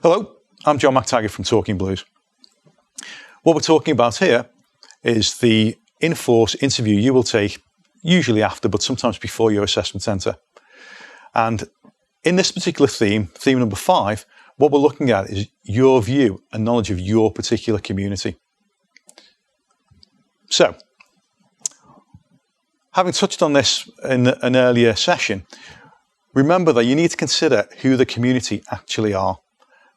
Hello, I'm John McTaggart from Talking Blues. What we're talking about here is the in-force interview you will take, usually after, but sometimes before your assessment centre. And in this particular theme number 5, what we're looking at is your view and knowledge of your particular community. So, having touched on this in an earlier session, remember that you need to consider who the community actually are.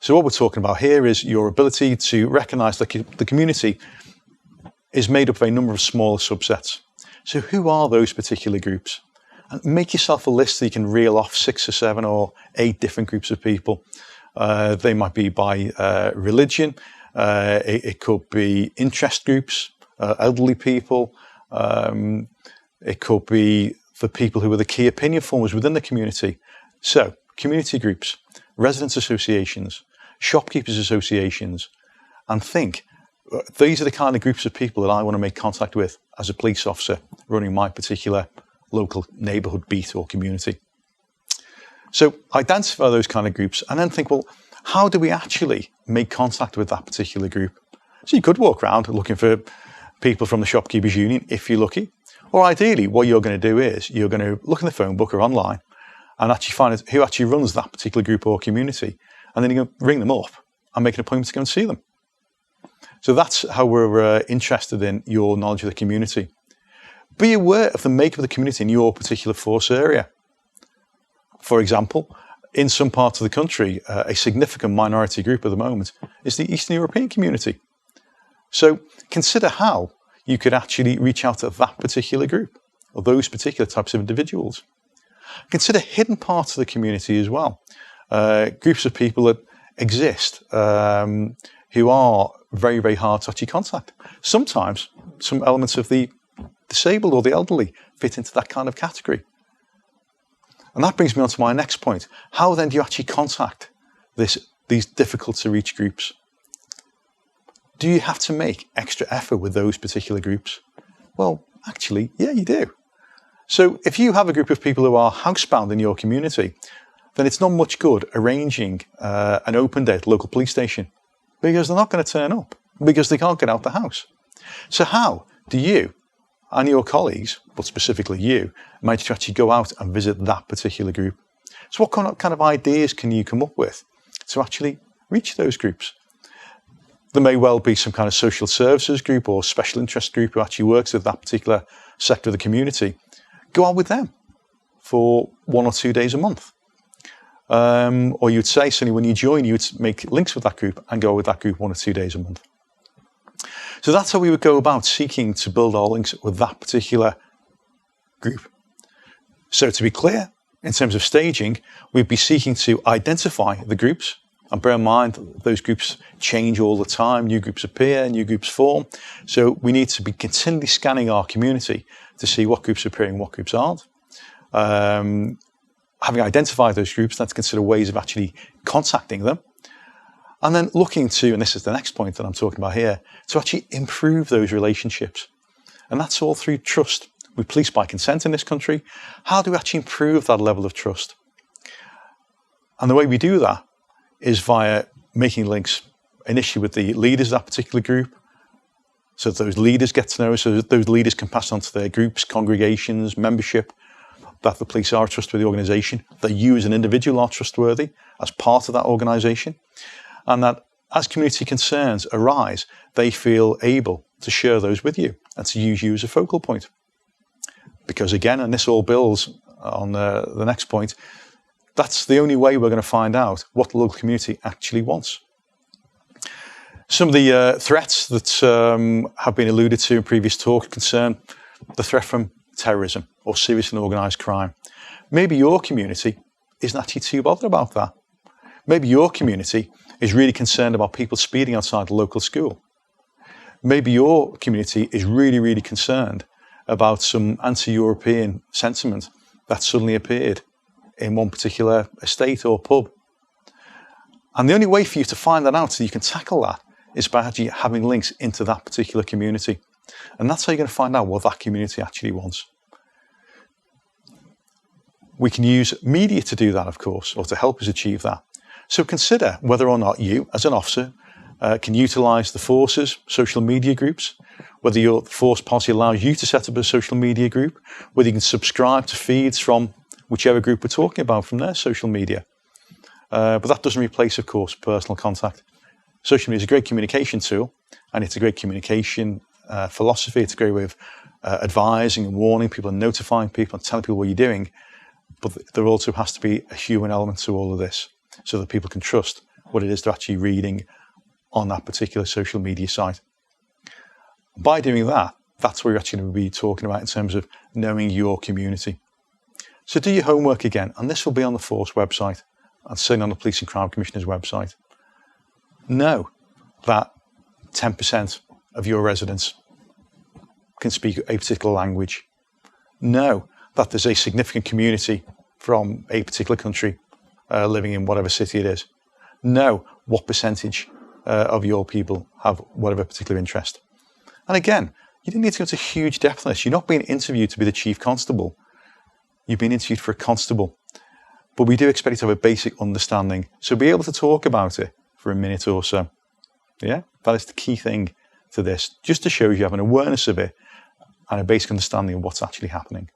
So what we're talking about here is your ability to recognise that the community is made up of a number of smaller subsets. So who are those particular groups? And make yourself a list so you can reel off 6 or 7 or 8 different groups of people. They might be by religion, it could be interest groups, elderly people, it could be the people who are the key opinion formers within the community. So, community groups, residents associations, shopkeepers associations, and think, these are the kind of groups of people that I want to make contact with as a police officer running my particular local neighbourhood beat or community. So, identify those kind of groups and then think, well, how do we actually make contact with that particular group? So you could walk around looking for people from the Shopkeepers Union if you're lucky. Or ideally, what you're going to do is you're going to look in the phone book or online and actually find out who actually runs that particular group or community. And then you're going to ring them up and make an appointment to go and see them. So that's how we're interested in your knowledge of the community. Be aware of the makeup of the community in your particular force area. For example, in some parts of the country, a significant minority group at the moment is the Eastern European community. So consider how you could actually reach out to that particular group or those particular types of individuals. Consider hidden parts of the community as well. Groups of people that exist who are very, very hard to actually contact. Sometimes some elements of the disabled or the elderly fit into that kind of category. And that brings me on to my next point. How then do you actually contact these difficult to reach groups? Do you have to make extra effort with those particular groups? Well, actually, yeah, you do. So if you have a group of people who are housebound in your community, then it's not much good arranging an open day at the local police station because they're not going to turn up because they can't get out the house. So how do you and your colleagues, but specifically you, manage to actually go out and visit that particular group? So what kind of ideas can you come up with to actually reach those groups? There may well be some kind of social services group or special interest group who actually works with that particular sector of the community. Go out with them for 1 or 2 days a month. Or you'd say, certainly when you join, you'd make links with that group and go with that group 1 or 2 days a month. So that's how we would go about seeking to build our links with that particular group. So to be clear, in terms of staging, we'd be seeking to identify the groups. And bear in mind, those groups change all the time. New groups appear, new groups form. So we need to be continually scanning our community to see what groups are appearing and what groups aren't. Having identified those groups, let's consider ways of actually contacting them. And then looking to, and this is the next point that I'm talking about here, to actually improve those relationships. And that's all through trust. We police by consent in this country. How do we actually improve that level of trust? And the way we do that is via making links initially with the leaders of that particular group, so that those leaders get to know us, so that those leaders can pass on to their groups, congregations, membership, that the police are a trustworthy organisation, that you as an individual are trustworthy as part of that organisation, and that as community concerns arise, they feel able to share those with you and to use you as a focal point. Because again, and this all builds on the next point, that's the only way we're going to find out what the local community actually wants. Some of the threats that have been alluded to in previous talk concern the threat from terrorism or serious and organised crime. Maybe your community isn't actually too bothered about that. Maybe your community is really concerned about people speeding outside the local school. Maybe your community is really, really concerned about some anti-European sentiment that suddenly appeared in one particular estate or pub. And the only way for you to find that out so you can tackle that is by actually having links into that particular community. And that's how you're going to find out what that community actually wants. We can use media to do that, of course, or to help us achieve that. So consider whether or not you, as an officer, can utilise the force's social media groups, whether your force policy allows you to set up a social media group, whether you can subscribe to feeds from whichever group we're talking about from their social media. But that doesn't replace, of course, personal contact. Social media is a great communication tool, and it's a great communication philosophy. It's a great way of advising and warning people and notifying people and telling people what you're doing. But there also has to be a human element to all of this so that people can trust what it is they're actually reading on that particular social media site. By doing that, that's what we're actually going to be talking about in terms of knowing your community. So do your homework again, and this will be on the Force website and certainly on the Police and Crime Commissioner's website. Know that 10% of your residents can speak a particular language. Know that there's a significant community from a particular country living in whatever city it is. Know what percentage of your people have whatever particular interest. And again, you don't need to go into huge depth on this. You're not being interviewed to be the chief constable. You've been interviewed for a constable. But we do expect you to have a basic understanding. So be able to talk about it for a minute or so. Yeah, that is the key thing to this, just to show you have an awareness of it and a basic understanding of what's actually happening.